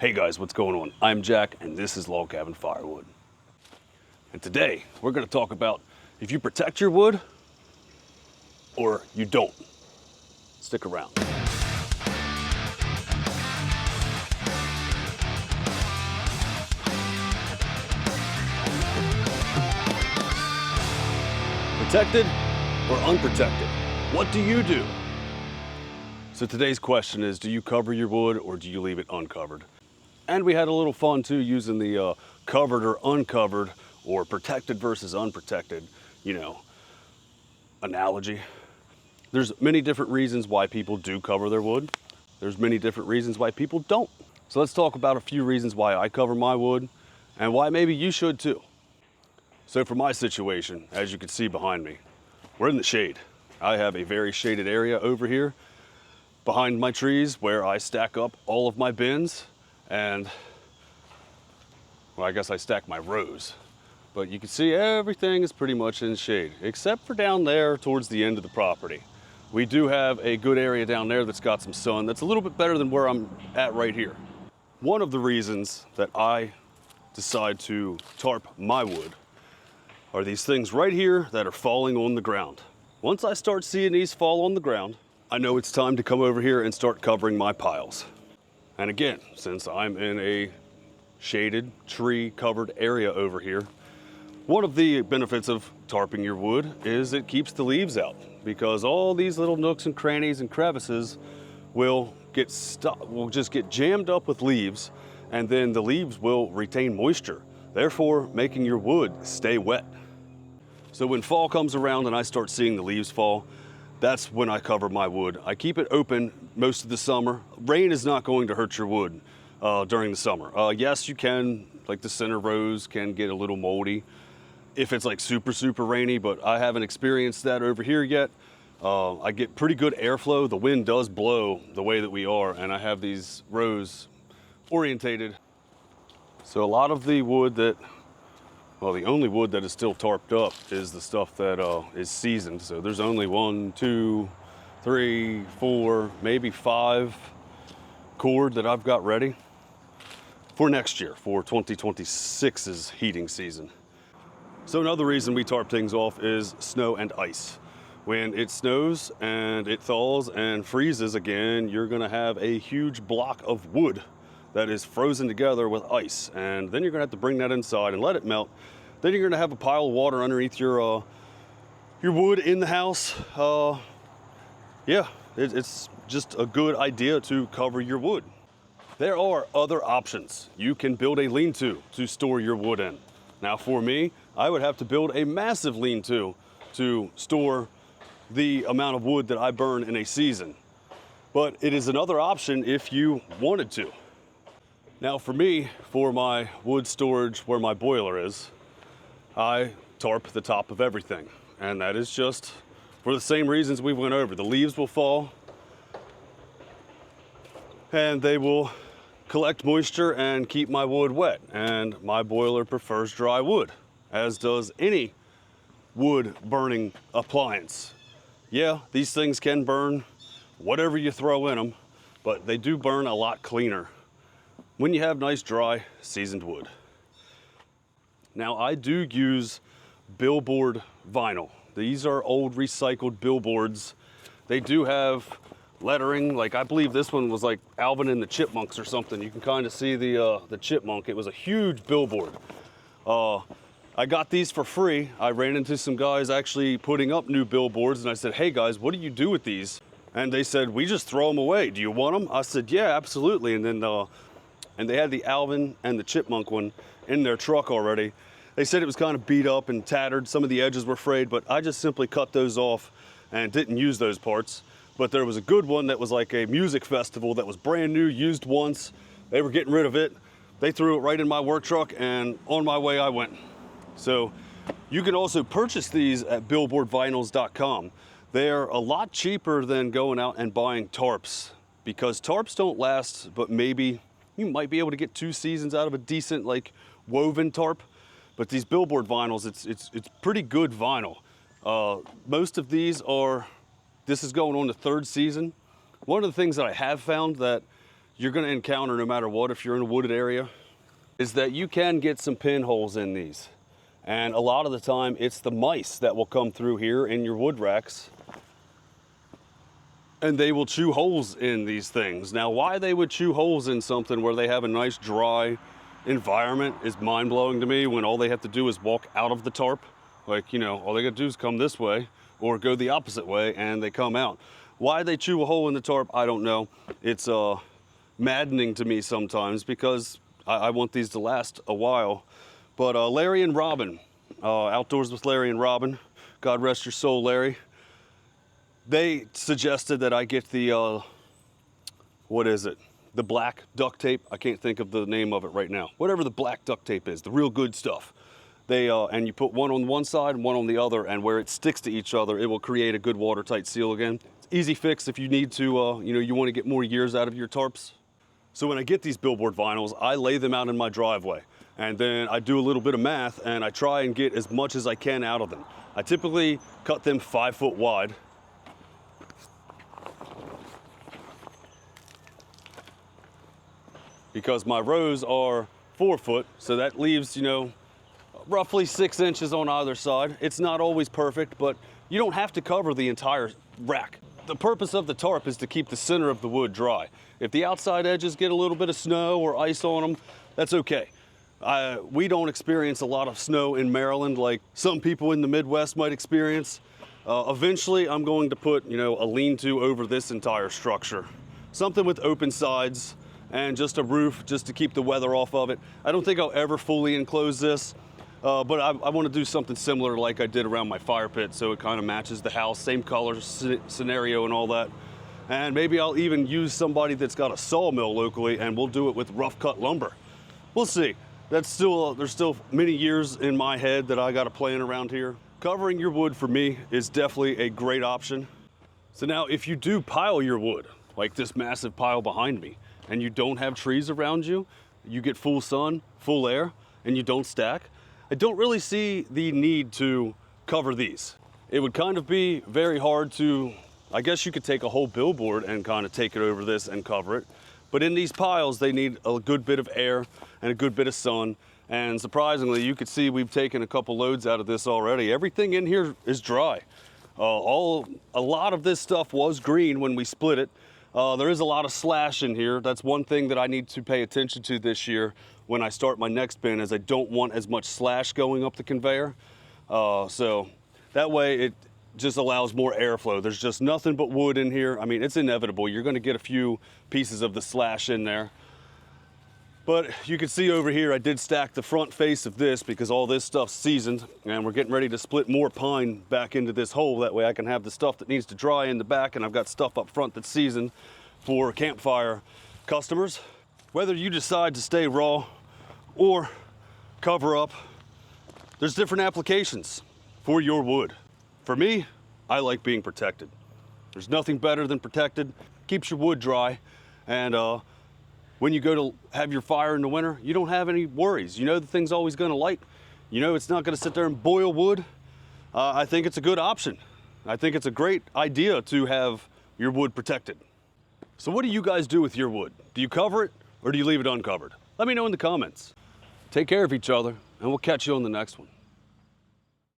Hey guys, what's going on? I'm Jack and this is Log Cabin Firewood. And today we're going to talk about if you protect your wood or you don't. Stick around. Protected or unprotected? What do you do? So today's question is, do you cover your wood or do you leave it uncovered? And we had a little fun too using the covered or uncovered or protected versus unprotected, analogy. There's many different reasons why people do cover their wood. There's many different reasons why people don't. So let's talk about a few reasons why I cover my wood and why maybe you should too. So for my situation, as you can see behind me, we're in the shade. I have a very shaded area over here behind my trees where I stack up all of my bins and, well, I guess I stack my rows. But you can see everything is pretty much in shade, except for down there towards the end of the property. We do have a good area down there that's got some sun that's a little bit better than where I'm at right here. One of the reasons that I decide to tarp my wood are these things right here that are falling on the ground. Once I start seeing these fall on the ground, I know it's time to come over here and start covering my piles. And again, since I'm in a shaded, tree-covered area over here, one of the benefits of tarping your wood is it keeps the leaves out, because all these little nooks and crannies and crevices will just get jammed up with leaves, and then the leaves will retain moisture, therefore making your wood stay wet. So when fall comes around and I start seeing the leaves fall, that's when I cover my wood. I keep it open most of the summer. Rain is not going to hurt your wood during the summer. Yes, you can, like the center rows can get a little moldy if it's like super, super rainy, but I haven't experienced that over here yet. I get pretty good airflow. The wind does blow the way that we are, and I have these rows orientated. So a lot of the wood that, well, the only wood that is still tarped up is the stuff that is seasoned. So there's only 1, 2, 3, 4, maybe 5 cord that I've got ready for next year, for 2026's heating season. So another reason we tarp things off is snow and ice. When it snows and it thaws and freezes again, you're gonna have a huge block of wood that is frozen together with ice, and then you're gonna have to bring that inside and let it melt. Then you're gonna have a pile of water underneath your wood in the house. It's just a good idea to cover your wood. There are other options. You can build a lean-to to store your wood in. Now for me, I would have to build a massive lean-to to store the amount of wood that I burn in a season. But it is another option if you wanted to. Now for me, for my wood storage where my boiler is, I tarp the top of everything. And that is just for the same reasons we went over. The leaves will fall and they will collect moisture and keep my wood wet. And my boiler prefers dry wood, as does any wood burning appliance. Yeah, these things can burn whatever you throw in them, but they do burn a lot cleaner when you have nice, dry, seasoned wood. Now, I do use billboard vinyl. These are old recycled billboards. They do have lettering, like I believe this one was like Alvin and the Chipmunks or something. You can kind of see the chipmunk. It was a huge billboard. I got these for free. I ran into some guys actually putting up new billboards, and I said, hey guys, what do you do with these? And they said, we just throw them away. Do you want them? I said, yeah, absolutely. And then and they had the Alvin and the Chipmunk one in their truck already. They said it was kind of beat up and tattered. Some of the edges were frayed, but I just simply cut those off and didn't use those parts. But there was a good one that was like a music festival that was brand new, used once. They were getting rid of it. They threw it right in my work truck, and on my way I went. So you can also purchase these at billboardvinyls.com. They're a lot cheaper than going out and buying tarps, because tarps don't last, but maybe you might be able to get 2 seasons out of a decent like woven tarp. But these billboard vinyls, it's pretty good vinyl. Most of these are, this is going on the 3rd season. One of the things that I have found that you're gonna encounter no matter what if you're in a wooded area is that you can get some pinholes in these. And a lot of the time it's the mice that will come through here in your wood racks and they will chew holes in these things. Now, why they would chew holes in something where they have a nice dry environment is mind-blowing to me, when all they have to do is walk out of the tarp. Like, you know, all they gotta do is come this way or go the opposite way and they come out. Why they chew a hole in the tarp, I don't know. It's maddening to me sometimes because I want these to last a while. But Larry and Robin, Outdoors with Larry and Robin, God rest your soul, Larry, they suggested that I get the, what is it? The black duct tape. I can't think of the name of it right now. Whatever the black duct tape is, the real good stuff. They, and you put one on one side and one on the other, and where it sticks to each other, it will create a good watertight seal again. It's easy fix if you need to, you know, you want to get more years out of your tarps. So when I get these billboard vinyls, I lay them out in my driveway, and then I do a little bit of math and I try and get as much as I can out of them. I typically cut them 5 foot wide. Because my rows are 4 foot, so that leaves, you know, roughly 6 inches on either side. It's not always perfect, but you don't have to cover the entire rack. The purpose of the tarp is to keep the center of the wood dry. If the outside edges get a little bit of snow or ice on them, that's okay. We don't experience a lot of snow in Maryland like some people in the Midwest might experience. Eventually, I'm going to put, you know, a lean-to over this entire structure. Something with open sides and just a roof just to keep the weather off of it. I don't think I'll ever fully enclose this, but I want to do something similar like I did around my fire pit, so it kind of matches the house, same color scenario and all that. And maybe I'll even use somebody that's got a sawmill locally and we'll do it with rough cut lumber. We'll see. That's still, there's still many years in my head that I got to plan around here. Covering your wood for me is definitely a great option. So now if you do pile your wood, like this massive pile behind me, and you don't have trees around you, you get full sun, full air, and you don't stack, I don't really see the need to cover these. It would kind of be very hard to, I guess you could take a whole billboard and kind of take it over this and cover it. But in these piles, they need a good bit of air and a good bit of sun. And surprisingly, you can see we've taken a couple loads out of this already. Everything in here is dry. A lot of this stuff was green when we split it. There is a lot of slash in here. That's one thing that I need to pay attention to this year when I start my next bin, is I don't want as much slash going up the conveyor. So that way it just allows more airflow. There's just nothing but wood in here. I mean, it's inevitable. You're gonna get a few pieces of the slash in there. But you can see over here, I did stack the front face of this because all this stuff's seasoned, and we're getting ready to split more pine back into this hole. That way I can have the stuff that needs to dry in the back, and I've got stuff up front that's seasoned for campfire customers. Whether you decide to stay raw or cover up, there's different applications for your wood. For me, I like being protected. There's nothing better than protected. Keeps your wood dry, and when you go to have your fire in the winter, you don't have any worries. You know the thing's always gonna light. You know it's not gonna sit there and boil wood. I think it's a good option. I think it's a great idea to have your wood protected. So what do you guys do with your wood? Do you cover it or do you leave it uncovered? Let me know in the comments. Take care of each other, and we'll catch you on the next one.